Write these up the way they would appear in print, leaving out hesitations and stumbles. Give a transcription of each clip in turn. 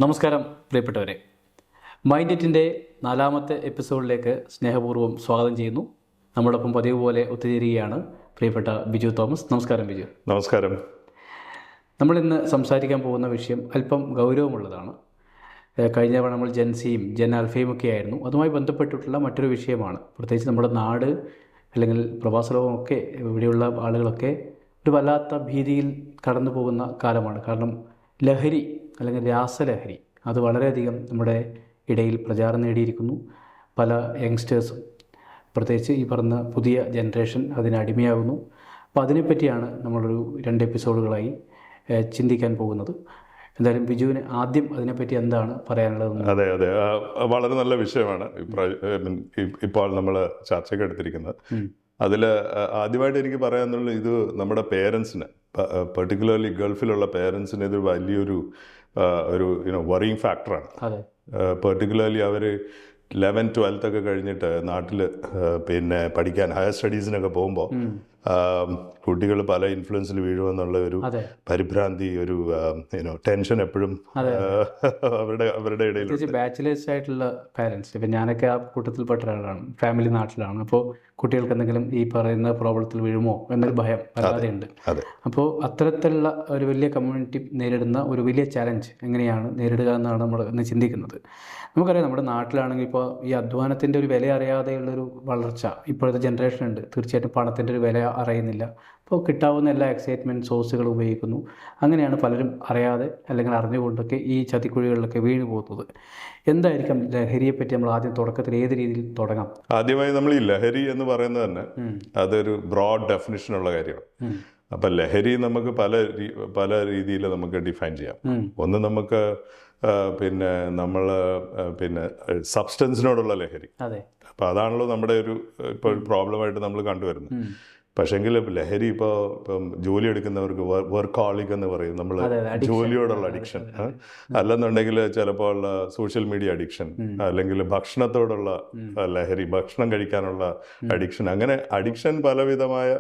നമസ്കാരം പ്രിയപ്പെട്ടവരെ, മൈൻഡിറ്റിൻ്റെ 4ാമത്തെ എപ്പിസോഡിലേക്ക് സ്നേഹപൂർവ്വം സ്വാഗതം ചെയ്യുന്നു. നമ്മളോടൊപ്പം പതിവ് പോലെ ഒത്തുചേരുകയാണ് പ്രിയപ്പെട്ട ബിജു തോമസ്. നമസ്കാരം ബിജു. നമസ്കാരം. നമ്മളിന്ന് സംസാരിക്കാൻ പോകുന്ന വിഷയം അല്പം ഗൗരവമുള്ളതാണ്. കഴിഞ്ഞ തവണ നമ്മൾ ജെൻസിയും ജെൻ ആൽഫയും ഒക്കെ ആയിരുന്നു. അതുമായി ബന്ധപ്പെട്ടിട്ടുള്ള മറ്റൊരു വിഷയമാണ്. പ്രത്യേകിച്ച് നമ്മുടെ നാട് അല്ലെങ്കിൽ പ്രവാസ ലോകമൊക്കെ ഇവിടെയുള്ള ആളുകളൊക്കെ ഒരു വല്ലാത്ത ഭീതിയിൽ കടന്നു പോകുന്ന കാലമാണ്. കാരണം ലഹരി അല്ലെങ്കിൽ രാസലഹരി അത് വളരെയധികം നമ്മുടെ ഇടയിൽ പ്രചാരം നേടിയിരിക്കുന്നു. പല യങ്സ്റ്റേഴ്സും പ്രത്യേകിച്ച് ഈ പറഞ്ഞ പുതിയ ജനറേഷൻ അതിന് അടിമയാകുന്നു. അപ്പോൾ അതിനെപ്പറ്റിയാണ് നമ്മളൊരു 2 എപ്പിസോഡുകളായി ചിന്തിക്കാൻ പോകുന്നത്. എന്തായാലും ബിജുവിന് ആദ്യം അതിനെപ്പറ്റി എന്താണ് പറയാനുള്ളത്? അതെ, വളരെ നല്ല വിഷയമാണ് ഇപ്പോൾ നമ്മൾ ചർച്ചയ്ക്ക് എടുത്തിരിക്കുന്നത്. അതിൽ ആദ്യമായിട്ട് എനിക്ക് പറയാനുള്ളത്, ഇത് നമ്മുടെ പേരൻസിന്, പെർട്ടിക്കുലർലി ഗൾഫിലുള്ള പേരൻസിന് ഇത് വലിയൊരു വറിയിങ് ഫാക്ടറാണ്. പെർട്ടിക്കുലർലി അവർ 11th 12th ഒക്കെ കഴിഞ്ഞിട്ട് നാട്ടിൽ പഠിക്കാൻ ഹയർ സ്റ്റഡീസിനൊക്കെ പോകുമ്പോൾ കുട്ടികൾ പല ഇൻഫ്ലുവൻസിൽ വീഴുമെന്നുള്ള ഒരു പരിഭ്രാന്തി, ഒരു ടെൻഷൻ എപ്പോഴും അവരുടെ ഇടയിൽ. ബാച്ചിലേഴ്സ് ആയിട്ടുള്ള പാരൻസ്, ഇപ്പം ഞാനൊക്കെ ആ കൂട്ടത്തിൽപ്പെട്ട ഒരാളാണ്. ഫാമിലി നാട്ടിലാണ്. അപ്പോൾ കുട്ടികൾക്ക് എന്തെങ്കിലും ഈ പറയുന്ന പ്രോബ്ലത്തിൽ വീഴുമോ എന്നൊരു ഭയം അല്ലാതെയുണ്ട്. അപ്പോൾ അത്തരത്തിലുള്ള ഒരു വലിയ കമ്മ്യൂണിറ്റി നേരിടുന്ന ഒരു വലിയ ചാലഞ്ച് എങ്ങനെയാണ് നേരിടുക എന്നാണ് നമ്മൾ ഇന്ന് ചിന്തിക്കുന്നത്. നമുക്കറിയാം, നമ്മുടെ നാട്ടിലാണെങ്കിൽ ഇപ്പോൾ ഈ അധ്വാനത്തിൻ്റെ ഒരു വില അറിയാതെയുള്ളൊരു വളർച്ച ഇപ്പോഴത്തെ ജനറേഷൻ ഉണ്ട്. തീർച്ചയായിട്ടും പണത്തിൻ്റെ ഒരു വില അറിയുന്നില്ല. അപ്പോൾ കിട്ടാവുന്ന എല്ലാ എക്സൈറ്റ്മെൻറ്റ് സോഴ്സുകൾ ഉപയോഗിക്കുന്നു. അങ്ങനെയാണ് പലരും അറിയാതെ അല്ലെങ്കിൽ അറിഞ്ഞുകൊണ്ടൊക്കെ ഈ ചതിക്കുഴികളിലൊക്കെ വീണു പോകുന്നത്. എന്തായിരിക്കും ലഹരിയെപ്പറ്റി നമ്മൾ ആദ്യം തുടക്കത്തിൽ ഏത് രീതിയിൽ തുടങ്ങാം? ആദ്യമായി നമ്മൾ ഈ ലഹരി എന്ന് പറയുന്നത് തന്നെ അതൊരു ബ്രോഡ് ഡെഫിനിഷനുള്ള കാര്യമാണ്. അപ്പം ലഹരി നമുക്ക് പല രീതിയിൽ നമുക്ക് ഡിഫൈൻ ചെയ്യാം. ഒന്ന്, നമുക്ക് സബ്സ്റ്റൻസിനോടുള്ള ലഹരി. അപ്പം അതാണല്ലോ നമ്മുടെ ഇപ്പോൾ പ്രോബ്ലമായിട്ട് നമ്മൾ കണ്ടുവരുന്നത്. പക്ഷെങ്കിൽ ലഹരി ഇപ്പം ജോലി എടുക്കുന്നവർക്ക് വർക്കഹോളിക് എന്ന് പറയും നമ്മൾ, ജോലിയോടുള്ള അഡിക്ഷൻ, അല്ലെന്നുണ്ടെങ്കിൽ ചിലപ്പോൾ സോഷ്യൽ മീഡിയ അഡിക്ഷൻ, അല്ലെങ്കിൽ ഭക്ഷണത്തോടുള്ള ലഹരി, ഭക്ഷണം കഴിക്കാനുള്ള അഡിക്ഷൻ. അങ്ങനെ അഡിക്ഷൻ പലവിധമായ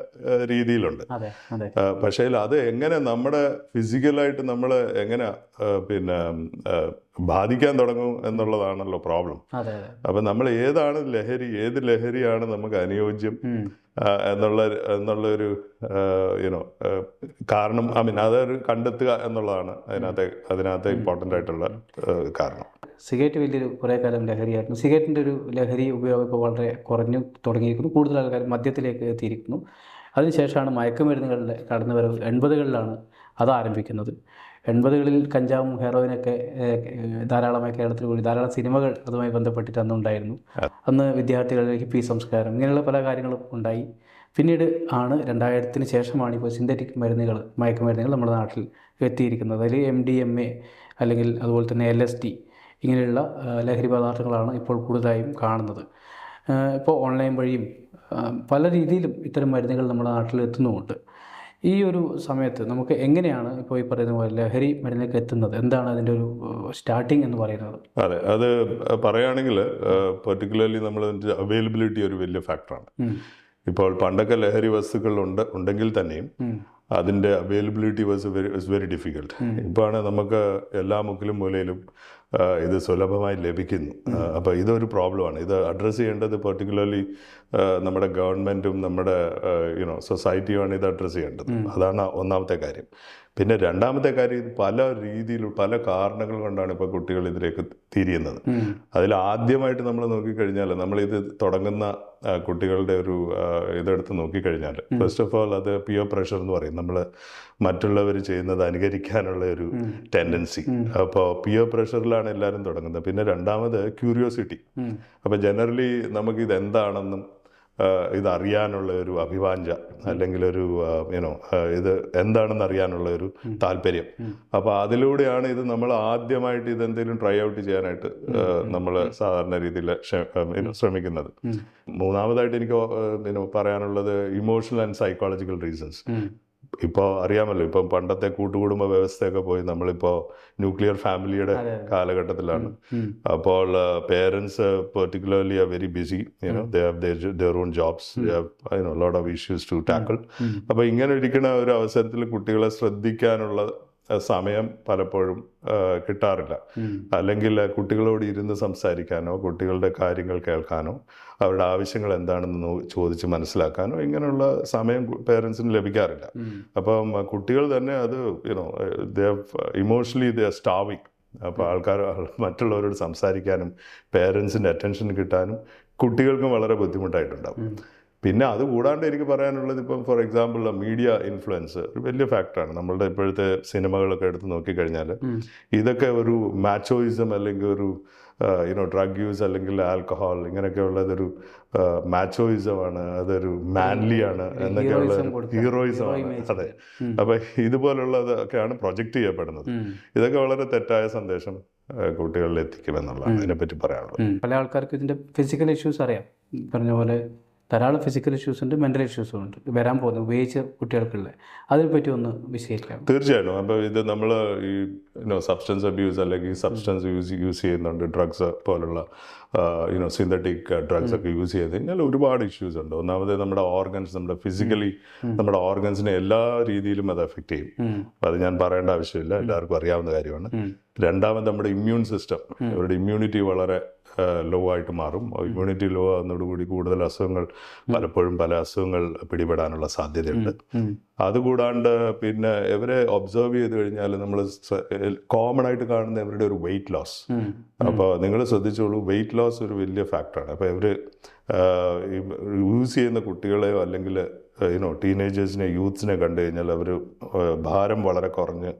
രീതിയിലുണ്ട്. പക്ഷേ അത് എങ്ങനെ നമ്മുടെ ഫിസിക്കലായിട്ട് നമ്മൾ എങ്ങനെ ബാധിക്കാൻ തുടങ്ങും എന്നുള്ളതാണല്ലോ പ്രോബ്ലം. അപ്പം നമ്മൾ ഏതാണ് ലഹരി, ഏത് ലഹരിയാണ് നമുക്ക് അനുയോജ്യം എന്നുള്ളൊരു കാരണം, അതൊരു കണ്ടെത്തുക എന്നുള്ളതാണ് അതിനകത്ത് ഇമ്പോർട്ടൻ്റ് ആയിട്ടുള്ള കാരണം. സിഗരറ്റ് വലിയൊരു കുറേ കാലം ലഹരിയായിരുന്നു. സിഗരറ്റിൻ്റെ ഒരു ലഹരി ഉപയോഗം ഇപ്പോൾ വളരെ കുറഞ്ഞു തുടങ്ങിയിരിക്കുന്നു. കൂടുതൽ ആൾക്കാർ മദ്യത്തിലേക്ക് എത്തിയിരിക്കുന്നു. അതിനുശേഷമാണ് മയക്കുമരുന്നുകളുടെ കടന്നുവരവ്. 80കളിലാണ് അത് ആരംഭിക്കുന്നത്. 80കളിൽ കഞ്ചാവും ഹെറോയിനൊക്കെ ധാരാളമായി കേരളത്തിൽ കൂടി ധാരാളം സിനിമകൾ അതുമായി ബന്ധപ്പെട്ടിട്ട് അന്നുണ്ടായിരുന്നു. അന്ന് വിദ്യാർത്ഥികളുടെ ഹിപ്പി സംസ്കാരം, ഇങ്ങനെയുള്ള പല കാര്യങ്ങളും ഉണ്ടായി. പിന്നീട് ആണ് 2000-ന് ശേഷമാണ് ഇപ്പോൾ സിന്തറ്റിക് മയക്കുമരുന്നുകൾ നമ്മുടെ നാട്ടിൽ എത്തിയിരിക്കുന്നത്. അതിൽ MDMA അല്ലെങ്കിൽ അതുപോലെ തന്നെ LSD ഇങ്ങനെയുള്ള ലഹരി പദാർത്ഥങ്ങളാണ് ഇപ്പോൾ കൂടുതലായും കാണുന്നത്. ഇപ്പോൾ ഓൺലൈൻ വഴിയും പല രീതിയിലും ഇത്തരം മരുന്നുകൾ നമ്മുടെ നാട്ടിൽ എത്തുന്നുമുണ്ട്. ഈ ഒരു സമയത്ത് നമുക്ക് എങ്ങനെയാണ് ഇപ്പോൾ ഈ പറയുന്ന പോലെ ലഹരി മരുന്നിലേക്ക് എത്തുന്നത്? എന്താണ് അതിൻ്റെ ഒരു സ്റ്റാർട്ടിങ് എന്ന് പറയുന്നത്? അതെ, അത് പറയുകയാണെങ്കിൽ പെർട്ടിക്കുലർലി നമ്മൾ അവൈലബിലിറ്റി ഒരു വലിയ ഫാക്ടറാണ്. ഇപ്പോൾ പണ്ടൊക്കെ ലഹരി വസ്തുക്കൾ ഉണ്ടെങ്കിൽ തന്നെയും അതിൻ്റെ അവൈലബിലിറ്റി വാസ് വെരി ഡിഫിക്കൽട്ട്. ഇപ്പോഴാണ് നമുക്ക് എല്ലാ മുക്കിലും മൂലയിലും ഇത് സുലഭമായി ലഭിക്കുന്നു. അപ്പോൾ ഇതൊരു പ്രോബ്ലമാണ്. ഇത് അഡ്രസ്സ് ചെയ്യേണ്ടത് പെർട്ടിക്കുലർലി നമ്മുടെ ഗവൺമെൻറ്റും നമ്മുടെ സൊസൈറ്റിയുമാണ് ഇത് അഡ്രസ്സ് ചെയ്യേണ്ടത്. അതാണ് ഒന്നാമത്തെ കാര്യം. പിന്നെ രണ്ടാമത്തെ കാര്യം, പല രീതിയിലും പല കാരണങ്ങൾ കൊണ്ടാണ് ഇപ്പോൾ കുട്ടികൾ ഇതിലേക്ക് തിരിയുന്നത്. അതിൽ ആദ്യമായിട്ട് നമ്മൾ നോക്കിക്കഴിഞ്ഞാൽ, നമ്മളിത് തുടങ്ങുന്ന കുട്ടികളുടെ ഒരു ഇതെടുത്ത് നോക്കിക്കഴിഞ്ഞാൽ, ഫസ്റ്റ് ഓഫ് ഓൾ അത് പിയർ പ്രഷർ എന്ന് പറയും. നമ്മൾ മറ്റുള്ളവർ ചെയ്യുന്നത് അനുകരിക്കാനുള്ള ഒരു ടെൻഡൻസി. അപ്പോൾ പിയർ പ്രഷറിലാണ് എല്ലാവരും തുടങ്ങുന്നത്. പിന്നെ രണ്ടാമത് ക്യൂരിയോസിറ്റി. അപ്പോൾ ജനറലി നമുക്കിത് എന്താണെന്നും ഇതറിയാനുള്ള ഒരു അഭിവാഞ്ച, അല്ലെങ്കിൽ ഒരു ഇത് എന്താണെന്ന് അറിയാനുള്ള ഒരു താല്പര്യം. അപ്പോൾ അതിലൂടെയാണ് ഇത് നമ്മൾ ആദ്യമായിട്ട് ഇതെന്തെങ്കിലും ട്രൈ ഔട്ട് ചെയ്യാനായിട്ട് നമ്മൾ സാധാരണ രീതിയിൽ ശ്രമിക്കുന്നത്. മൂന്നാമതായിട്ട് എനിക്ക് പറയാനുള്ളത് ഇമോഷണൽ ആൻഡ് സൈക്കോളജിക്കൽ റീസൺസ്. ഇപ്പോൾ അറിയാമല്ലോ, ഇപ്പം പണ്ടത്തെ കൂട്ടുകുടുംബ വ്യവസ്ഥയൊക്കെ പോയി നമ്മളിപ്പോൾ ന്യൂക്ലിയർ ഫാമിലിയുടെ കാലഘട്ടത്തിലാണ്. അപ്പോൾ parents particularly are very busy, they have their own jobs, they have lot of issues to tackle. അപ്പോൾ ഇങ്ങനെ ഇരിക്കുന്ന ഒരു അവസരത്തിൽ കുട്ടികളെ ശ്രദ്ധിക്കാനുള്ള സമയം പലപ്പോഴും കിട്ടാറില്ല. അല്ലെങ്കിൽ കുട്ടികളോട് ഇരുന്ന് സംസാരിക്കാനോ കുട്ടികളുടെ കാര്യങ്ങൾ കേൾക്കാനോ അവരുടെ ആവശ്യങ്ങൾ എന്താണെന്ന് ചോദിച്ച് മനസ്സിലാക്കാനോ ഇങ്ങനെയുള്ള സമയം പേരൻസിന് ലഭിക്കാറില്ല. അപ്പം കുട്ടികൾ തന്നെ അത് ഇമോഷണലി ദേ ആർ സ്റ്റാർവിങ്. അപ്പോൾ ആൾക്കാർ മറ്റുള്ളവരോട് സംസാരിക്കാനും പേരൻസിൻ്റെ അറ്റൻഷൻ കിട്ടാനും കുട്ടികൾക്കും വളരെ ബുദ്ധിമുട്ടായിട്ടുണ്ടാവും. പിന്നെ അത് കൂടാണ്ട് എനിക്ക് പറയാനുള്ളത്, ഇപ്പം ഫോർ എക്സാമ്പിൾ മീഡിയ ഇൻഫ്ലുവൻസ് ഒരു വലിയ ഫാക്ടറാണ്. നമ്മളുടെ ഇപ്പോഴത്തെ സിനിമകളൊക്കെ എടുത്ത് നോക്കിക്കഴിഞ്ഞാൽ ഇതൊക്കെ ഒരു മാച്ചോയിസം അല്ലെങ്കിൽ ഒരു ഡ്രഗ് യൂസ് അല്ലെങ്കിൽ ആൽക്കഹോൾ ഇങ്ങനെയൊക്കെ ഉള്ളതൊരു മാച്ചോയിസമാണ്, അതൊരു മാൻലിയാണ് എന്നൊക്കെയുള്ള ഹീറോയിസമാണ്. അതെ, അപ്പം ഇതുപോലുള്ളതൊക്കെയാണ് പ്രൊജക്റ്റ് ചെയ്യപ്പെടുന്നത്. ഇതൊക്കെ വളരെ തെറ്റായ സന്ദേശം കുട്ടികളിൽ എത്തിക്കുമെന്നുള്ളതാണ് ഇതിനെപ്പറ്റി പറയാനുള്ളത്. പല ആൾക്കാർക്ക് ഇതിൻ്റെ ഫിസിക്കൽ ഇഷ്യൂസ് അറിയാം, പറഞ്ഞ പോലെ ധാരാളം ഫിസിക്കൽ ഇഷ്യൂസ് ഉണ്ട്, മെൻ്റൽ ഇഷ്യൂസും ഉണ്ട് വരാൻ പോകുന്നത് ഉപയോഗിച്ച കുട്ടികൾക്കുള്ള. അതിനെപ്പറ്റി ഒന്ന് വിശദീകരിക്കാം. തീർച്ചയായിട്ടും. അപ്പോൾ ഇത് നമ്മൾ ഈ സബ്സ്റ്റൻസ് അബ്യൂസ് അല്ലെങ്കിൽ സബ്സ്റ്റൻസ് യൂസ് ചെയ്യുന്നുണ്ട്, ഡ്രഗ്സ് പോലുള്ള സിന്തറ്റിക് ഡ്രഗ്സ് ഒക്കെ യൂസ് ചെയ്ത് കഴിഞ്ഞാൽ ഒരുപാട് ഇഷ്യൂസ് ഉണ്ട്. ഒന്നാമത് നമ്മുടെ ഓർഗൻസ്, നമ്മുടെ ഫിസിക്കലി നമ്മുടെ ഓർഗൻസിനെ എല്ലാ രീതിയിലും അത് എഫക്റ്റ് ചെയ്യും. അപ്പോൾ അത് ഞാൻ പറയേണ്ട ആവശ്യമില്ല, എല്ലാവർക്കും അറിയാവുന്ന കാര്യമാണ്. രണ്ടാമത് നമ്മുടെ ഇമ്മ്യൂൺ സിസ്റ്റം, അവരുടെ ഇമ്മ്യൂണിറ്റി വളരെ ലോ ആയിട്ട് മാറും. ഇമ്മ്യൂണിറ്റി ലോ ആകുന്നതോടുകൂടി കൂടുതൽ അസുഖങ്ങൾ, പലപ്പോഴും പല അസുഖങ്ങൾ പിടിപെടാനുള്ള സാധ്യതയുണ്ട്. അതുകൂടാണ്ട് പിന്നെ ഇവരെ ഒബ്സർവ് ചെയ്ത് കഴിഞ്ഞാൽ നമ്മൾ കോമൺ ആയിട്ട് കാണുന്ന ഇവരുടെ ഒരു വെയിറ്റ് ലോസ്. അപ്പോൾ നിങ്ങൾ ശ്രദ്ധിച്ചോളൂ, വെയിറ്റ് ലോസ് ഒരു വലിയ ഫാക്ടറാണ്. അപ്പോൾ ഇവർ യൂസ് ചെയ്യുന്ന കുട്ടികളെയോ അല്ലെങ്കിൽ ടീനേജേഴ്സിനെ, യൂത്ത്സിനെ കണ്ടു കഴിഞ്ഞാൽ അവർ ഭാരം വളരെ കുറഞ്ഞ്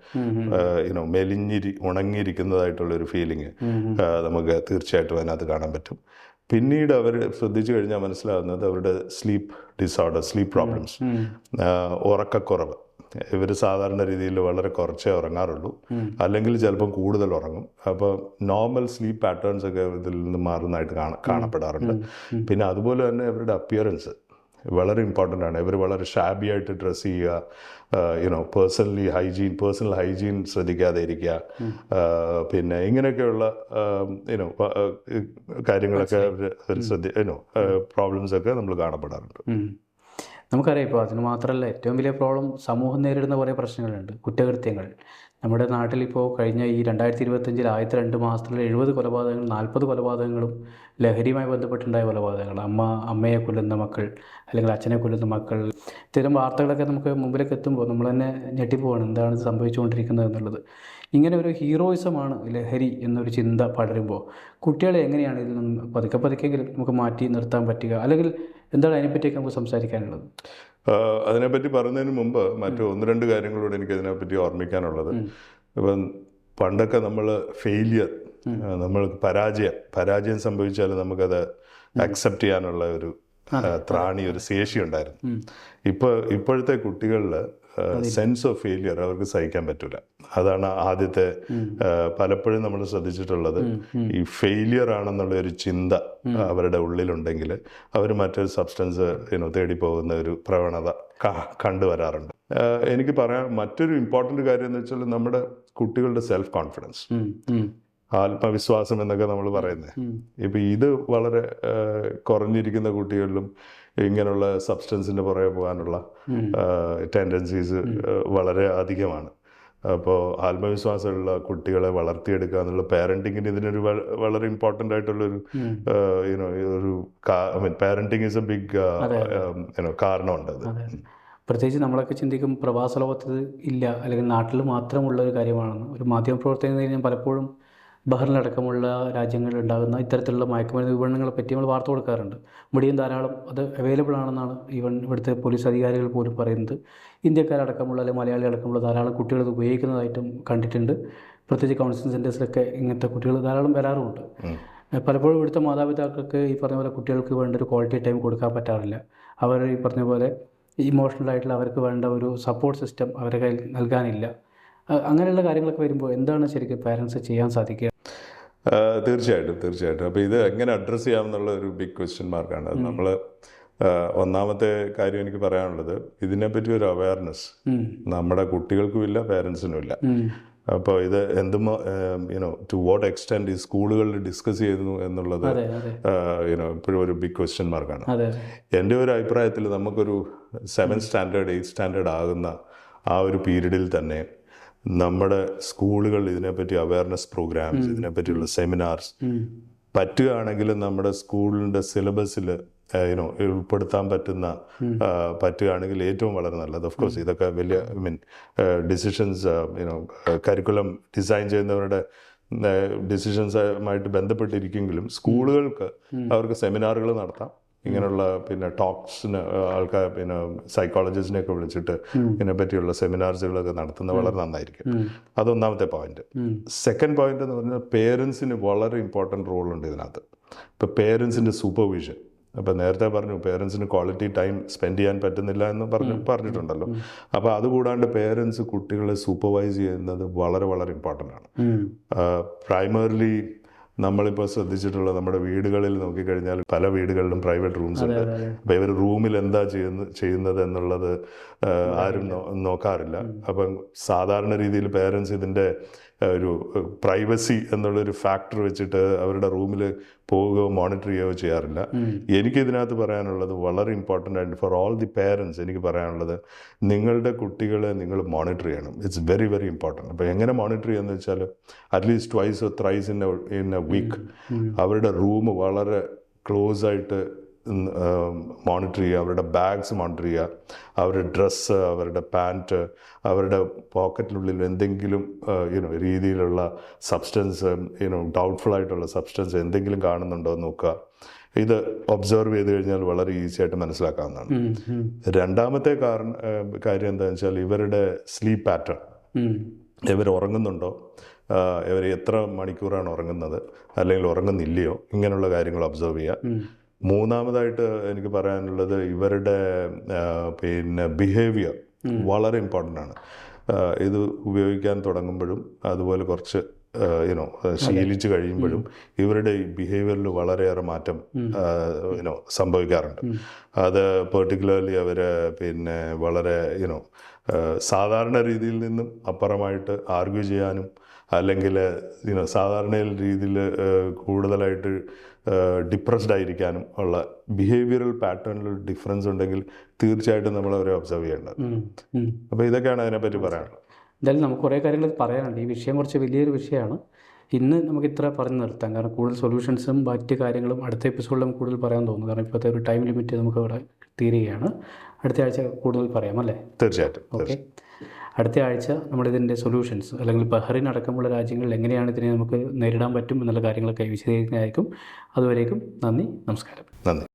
ഉണങ്ങിയിരിക്കുന്നതായിട്ടുള്ളൊരു ഫീലിംഗ് നമുക്ക് തീർച്ചയായിട്ടും അതിനകത്ത് കാണാൻ പറ്റും. പിന്നീട് അവർ ശ്രദ്ധിച്ചു കഴിഞ്ഞാൽ മനസ്സിലാകുന്നത് അവരുടെ സ്ലീപ്പ് ഡിസോർഡർ, സ്ലീപ്പ് പ്രോബ്ലംസ്, ഉറക്കക്കുറവ്. ഇവർ സാധാരണ രീതിയിൽ വളരെ കുറച്ചേ ഉറങ്ങാറുള്ളൂ, അല്ലെങ്കിൽ ചിലപ്പം കൂടുതൽ ഉറങ്ങും. അപ്പോൾ നോർമൽ സ്ലീപ്പ് പാറ്റേൺസ് ഒക്കെ ഇതിൽ നിന്ന് മാറുന്നതായിട്ട് കാണപ്പെടാറുണ്ട്. പിന്നെ അതുപോലെ തന്നെ ഇവരുടെ അപ്പിയറൻസ് വളരെ ഇമ്പോർട്ടൻ്റ് ആണ്. ഇവർ വളരെ ഷാബി ആയിട്ട് ഡ്രസ്സ് ചെയ്യുക, പേഴ്സണൽ ഹൈജീൻ ശ്രദ്ധിക്കാതെ ഇരിക്കുക, പിന്നെ ഇങ്ങനെയൊക്കെയുള്ള കാര്യങ്ങളൊക്കെ പ്രോബ്ലംസ് ഒക്കെ നമ്മൾ കാണപ്പെടാറുണ്ട്. നമുക്കറിയാം, ഇപ്പോൾ അതിന് മാത്രമല്ല, ഏറ്റവും വലിയ പ്രോബ്ലം സമൂഹം നേരിടുന്ന കുറേ പ്രശ്നങ്ങളുണ്ട്. കുറ്റകൃത്യങ്ങൾ നമ്മുടെ നാട്ടിലിപ്പോൾ കഴിഞ്ഞ ഈ 2025 ആദ്യത്തെ 2 മാസത്തിൽ 70 കൊലപാതകങ്ങൾ, 40 കൊലപാതകങ്ങളും ലഹരിയുമായി ബന്ധപ്പെട്ടുണ്ടായ കൊലപാതകങ്ങൾ. അമ്മയെ കൊല്ലുന്ന മക്കൾ, അല്ലെങ്കിൽ അച്ഛനെ കൊല്ലുന്ന മക്കൾ. ഇത്തരം വാർത്തകളൊക്കെ നമുക്ക് മുമ്പിലേക്ക് എത്തുമ്പോൾ നമ്മൾ തന്നെ ഞെട്ടിപ്പോവാണ്, എന്താണ് സംഭവിച്ചുകൊണ്ടിരിക്കുന്നത് എന്നുള്ളത്. ഇങ്ങനെ ഒരു ഹീറോയിസമാണ് ലഹരി എന്നൊരു ചിന്ത പടരുമ്പോൾ കുട്ടികളെ എങ്ങനെയാണ് ഇതിൽ നിന്ന് പതുക്കെങ്കിലും നമുക്ക് മാറ്റി നിർത്താൻ പറ്റുക, അല്ലെങ്കിൽ എന്താണ് അതിനെപ്പറ്റിയൊക്കെ നമുക്ക് സംസാരിക്കാനുള്ളത്? അതിനെപ്പറ്റി പറയുന്നതിന് മുമ്പ് മറ്റു 1-2 കാര്യങ്ങളോട് എനിക്ക് അതിനെപ്പറ്റി ഓർമ്മിക്കാനുള്ളത്. ഇപ്പം പണ്ടൊക്കെ നമ്മൾ ഫെയിലിയർ, നമ്മൾക്ക് പരാജയം സംഭവിച്ചാൽ നമുക്കത് അക്സെപ്റ്റ് ചെയ്യാനുള്ള ഒരു ത്രാണി, ഒരു ശേഷി ഉണ്ടായിരുന്നു. ഇപ്പോഴത്തെ കുട്ടികളിൽ സെൻസ് ഓഫ് ഫെയിലിയർ അവർക്ക് സഹിക്കാൻ പറ്റില്ല. അതാണ് ആദ്യത്തെ പലപ്പോഴും നമ്മൾ ശ്രദ്ധിച്ചിട്ടുള്ളത്. ഈ ഫെയിലിയർ ആണെന്നുള്ള ഒരു ചിന്ത അവരുടെ ഉള്ളിലുണ്ടെങ്കിൽ അവർ മറ്റൊരു സബ്സ്റ്റൻസ് തേടി പോകുന്ന ഒരു പ്രവണത കണ്ടുവരാറുണ്ട്. എനിക്ക് പറയാൻ മറ്റൊരു ഇമ്പോർട്ടൻ്റ് കാര്യം എന്ന് വെച്ചാൽ നമ്മുടെ കുട്ടികളുടെ സെൽഫ് കോൺഫിഡൻസ്, ആത്മവിശ്വാസം എന്നൊക്കെ നമ്മൾ പറയുന്നത്. ഇപ്പം ഇത് വളരെ കുറഞ്ഞിരിക്കുന്ന കുട്ടികളിലും ഇങ്ങനെയുള്ള സബ്സ്റ്റൻസിൻ്റെ പുറകെ പോകാനുള്ള ടെൻഡൻസീസ് വളരെ അധികമാണ്. അപ്പോൾ ആത്മവിശ്വാസമുള്ള കുട്ടികളെ വളർത്തിയെടുക്കുക എന്നുള്ള പാരൻറ്റിങ്ങിന് ഇതിനൊരു വളരെ ഇമ്പോർട്ടൻ്റ് ആയിട്ടുള്ളൊരു പാരൻറ്റിങ് ഈസ് എ ബിഗ് കാരണമുണ്ട്. പ്രത്യേകിച്ച് നമ്മളൊക്കെ ചിന്തിക്കും പ്രവാസ ലോകത്ത് ഇല്ല, അല്ലെങ്കിൽ നാട്ടിൽ മാത്രമുള്ള ഒരു കാര്യമാണെന്ന്. ഒരു മാധ്യമപ്രവർത്തനം കഴിഞ്ഞാൽ പലപ്പോഴും ബഹ്റിനടക്കമുള്ള രാജ്യങ്ങളിൽ ഉണ്ടാകുന്ന ഇത്തരത്തിലുള്ള മയക്കുമരുന്ന് വിപണനങ്ങളെ പറ്റി നമ്മൾ വാർത്ത കൊടുക്കാറുണ്ട്. ഇവിടെയും ധാരാളം അത് അവൈലബിൾ ആണെന്നാണ് ഇവിടുത്തെ പോലീസ് അധികാരികൾ പോലും പറയുന്നത്. ഇന്ത്യക്കാരടക്കമുള്ള അല്ലെങ്കിൽ മലയാളി അടക്കമുള്ള ധാരാളം കുട്ടികൾ ഇത് ഉപയോഗിക്കുന്നതായിട്ടും കണ്ടിട്ടുണ്ട്. പ്രത്യേകിച്ച് കൗൺസിലിംഗ് സെൻറ്റേഴ്സിലൊക്കെ ഇങ്ങനത്തെ കുട്ടികൾ ധാരാളം വരാറുമുണ്ട്. പലപ്പോഴും ഇവിടുത്തെ മാതാപിതാക്കൾക്ക് ഈ പറഞ്ഞ പോലെ കുട്ടികൾക്ക് വേണ്ട ഒരു ക്വാളിറ്റി ടൈം കൊടുക്കാൻ പറ്റാറില്ല. അവർ ഈ പറഞ്ഞ പോലെ ഇമോഷണലായിട്ടുള്ള അവർക്ക് വേണ്ട ഒരു സപ്പോർട്ട് സിസ്റ്റം അവരുടെ കയ്യിൽ നൽകാനില്ല. അങ്ങനെയുള്ള കാര്യങ്ങളൊക്കെ വരുമ്പോൾ എന്താണ് ശരിക്കും പാരൻസ് ചെയ്യാൻ സാധിക്കുക? തീർച്ചയായിട്ടും. അപ്പോൾ ഇത് എങ്ങനെ അഡ്രസ്സ് ചെയ്യാമെന്നുള്ള ഒരു ബിഗ് ക്വസ്റ്റ്യൻ മാർക്കാണ്. നമ്മൾ ഒന്നാമത്തെ കാര്യം എനിക്ക് പറയാനുള്ളത്, ഇതിനെപ്പറ്റി ഒരു അവയർനെസ് നമ്മുടെ കുട്ടികൾക്കും ഇല്ല, പാരൻസിനും ഇല്ല. അപ്പോൾ ഇത് ടു വാട്ട് എക്സ്റ്റെൻഡ് ഈ സ്കൂളുകളിൽ ഡിസ്കസ് ചെയ്യുന്നു എന്നുള്ളത് ഇപ്പോഴും ഒരു ബിഗ് ക്വസ്റ്റ്യൻ മാർക്കാണ്. എൻ്റെ ഒരു അഭിപ്രായത്തിൽ നമുക്കൊരു 7th സ്റ്റാൻഡേർഡ് 8th സ്റ്റാൻഡേർഡ് ആകുന്ന ആ ഒരു പീരീഡിൽ തന്നെ നമ്മുടെ സ്കൂളുകൾ ഇതിനെപ്പറ്റി അവയർനെസ് പ്രോഗ്രാംസ്, ഇതിനെപ്പറ്റിയുള്ള സെമിനാർസ് പറ്റുകയാണെങ്കിൽ നമ്മുടെ സ്കൂളിൻ്റെ സിലബസിൽ ഉൾപ്പെടുത്താൻ പറ്റുകയാണെങ്കിൽ ഏറ്റവും വളരെ നല്ലത്. ഓഫ് കോഴ്സ് ഇതൊക്കെ വലിയ ഡിസിഷൻസ് കരിക്കുലം ഡിസൈൻ ചെയ്യുന്നവരുടെ ഡിസിഷൻസുമായിട്ട് ബന്ധപ്പെട്ടിരിക്കുമെങ്കിലും സ്കൂളുകൾക്ക് അവർക്ക് സെമിനാറുകൾ നടത്താം. ഇങ്ങനെയുള്ള ടോക്സിന് ആൾക്കാർ സൈക്കോളജിസ്റ്റിനെയൊക്കെ വിളിച്ചിട്ട് ഇതിനെപ്പറ്റിയുള്ള സെമിനാർസുകളൊക്കെ നടത്തുന്നത് വളരെ നന്നായിരിക്കും. അതൊന്നാമത്തെ പോയിന്റ്. സെക്കൻഡ് പോയിന്റ് എന്ന് പറഞ്ഞാൽ പേരൻസിന് വളരെ ഇമ്പോർട്ടൻറ്റ് റോളുണ്ട് ഇതിനകത്ത്. ഇപ്പോൾ പേരൻസിൻ്റെ സൂപ്പർവിഷൻ, അപ്പം നേരത്തെ പറഞ്ഞു പേരൻസിന് ക്വാളിറ്റി ടൈം സ്പെൻഡ് ചെയ്യാൻ പറ്റുന്നില്ല എന്ന് പറഞ്ഞിട്ടുണ്ടല്ലോ. അപ്പോൾ അതുകൂടാണ്ട് പേരൻസ് കുട്ടികളെ സൂപ്പർവൈസ് ചെയ്യുന്നത് വളരെ വളരെ ഇമ്പോർട്ടൻ്റ് ആണ്. പ്രൈമറിലി നമ്മളിപ്പോൾ ശ്രദ്ധിച്ചിട്ടുള്ള നമ്മുടെ വീടുകളിൽ നോക്കിക്കഴിഞ്ഞാൽ പല വീടുകളിലും പ്രൈവറ്റ് റൂംസ് ഉണ്ട്. അപ്പോൾ ഇവർ റൂമിൽ എന്താ ചെയ്യുന്നത് എന്നുള്ളത് ആരും നോക്കാറില്ല. അപ്പം സാധാരണ രീതിയിൽ പേരൻസ് ഇതിൻ്റെ ഒരു പ്രൈവസി എന്നുള്ളൊരു ഫാക്ടർ വെച്ചിട്ട് അവരുടെ റൂമിൽ പോവുകയോ മോണിറ്റർ ചെയ്യുകയോ ചെയ്യാറില്ല. എനിക്കിതിനകത്ത് പറയാനുള്ളത് വളരെ ഇമ്പോർട്ടൻ്റ് ആയിട്ട് ഫോർ ഓൾ ദി പേരൻസ് എനിക്ക് പറയാനുള്ളത്, നിങ്ങളുടെ കുട്ടികളെ നിങ്ങൾ മോണിറ്റർ ചെയ്യണം. It's very very important. അപ്പോൾ എങ്ങനെ മോണിറ്റർ ചെയ്യുകയെന്ന് വെച്ചാൽ at least twice or thrice in a week അവരുടെ റൂം വളരെ ക്ലോസ് ആയിട്ട് മോണിറ്റർ ചെയ്യുക, അവരുടെ ബാഗ്സ് മോണിറ്റർ ചെയ്യുക, അവരുടെ ഡ്രസ്സ്, അവരുടെ പാൻറ്റ്, അവരുടെ പോക്കറ്റിനുള്ളിൽ എന്തെങ്കിലും രീതിയിലുള്ള സബ്സ്റ്റൻസ് ഡൗട്ട്ഫുൾ ആയിട്ടുള്ള സബ്സ്റ്റൻസ് എന്തെങ്കിലും കാണുന്നുണ്ടോ എന്ന് നോക്കുക. ഇത് ഒബ്സർവ് ചെയ്ത് കഴിഞ്ഞാൽ വളരെ ഈസി ആയിട്ട് മനസ്സിലാക്കാവുന്നതാണ്. രണ്ടാമത്തെ കാര്യം എന്താണെന്ന് വെച്ചാൽ ഇവരുടെ സ്ലീപ്പ് പാറ്റേൺ, ഇവർ ഉറങ്ങുന്നുണ്ടോ, ഇവർ എത്ര മണിക്കൂറാണ് ഉറങ്ങുന്നത് അല്ലെങ്കിൽ ഉറങ്ങുന്നില്ലയോ, ഇങ്ങനെയുള്ള കാര്യങ്ങൾ ഒബ്സർവ് ചെയ്യുക. മൂന്നാമതായിട്ട് എനിക്ക് പറയാനുള്ളത് ഇവരുടെ ബിഹേവിയർ വളരെ ഇമ്പോർട്ടൻ്റ് ആണ്. ഇത് ഉപയോഗിക്കാൻ തുടങ്ങുമ്പോഴും അതുപോലെ കുറച്ച് ശീലിച്ച് കഴിയുമ്പോഴും ഇവരുടെ ബിഹേവിയറിൽ വളരെയേറെ മാറ്റം സംഭവിക്കാറുണ്ട്. അത് പെർട്ടിക്കുലർലി അവർ വളരെ സാധാരണ രീതിയിൽ നിന്നും അപ്പുറമായിട്ട് ആർഗ്യൂ ചെയ്യാനും അല്ലെങ്കിൽ സാധാരണ രീതിയിൽ കൂടുതലായിട്ട് ഡിപ്രസ്ഡ് ആയിരിക്കാനും ഉള്ള ബിഹേവിയറൽ പാറ്റേണിൽ ഡിഫറൻസ് ഉണ്ടെങ്കിൽ തീർച്ചയായിട്ടും നമ്മൾ അവരെ ഒബ്സർവ് ചെയ്യേണ്ടത്. അപ്പോൾ ഇതൊക്കെയാണ് അതിനെപ്പറ്റി പറയാനുള്ളത്. എന്തായാലും നമുക്ക് കുറേ കാര്യങ്ങൾ പറയാനുണ്ട്. ഈ വിഷയം കുറച്ച് വലിയൊരു വിഷയമാണ്. ഇന്ന് നമുക്ക് ഇത്ര പറഞ്ഞു നിർത്താം, കാരണം കൂടുതൽ സൊല്യൂഷൻസും മറ്റ് കാര്യങ്ങളും അടുത്ത എപ്പിസോഡിൽ നമുക്ക് കൂടുതൽ പറയാൻ തോന്നുന്നു. കാരണം ഇപ്പോഴത്തെ ഒരു ടൈം ലിമിറ്റ് നമുക്ക് ഇവിടെ തീരുകയാണ്. അടുത്ത ആഴ്ച കൂടുതൽ പറയാം അല്ലേ? തീർച്ചയായിട്ടും. ഓക്കെ, അടുത്ത ആഴ്ച നമ്മളിതിൻ്റെ സൊല്യൂഷൻസ് അല്ലെങ്കിൽ ബഹ്റിൻ അടക്കമുള്ള രാജ്യങ്ങളിൽ എങ്ങനെയാണ് ഇതിനെ നമുക്ക് നേരിടാൻ പറ്റും എന്നുള്ള കാര്യങ്ങളൊക്കെ വിശദീകരിക്കുന്നതായിരിക്കും. അതുവരേക്കും നന്ദി, നമസ്കാരം. നന്ദി.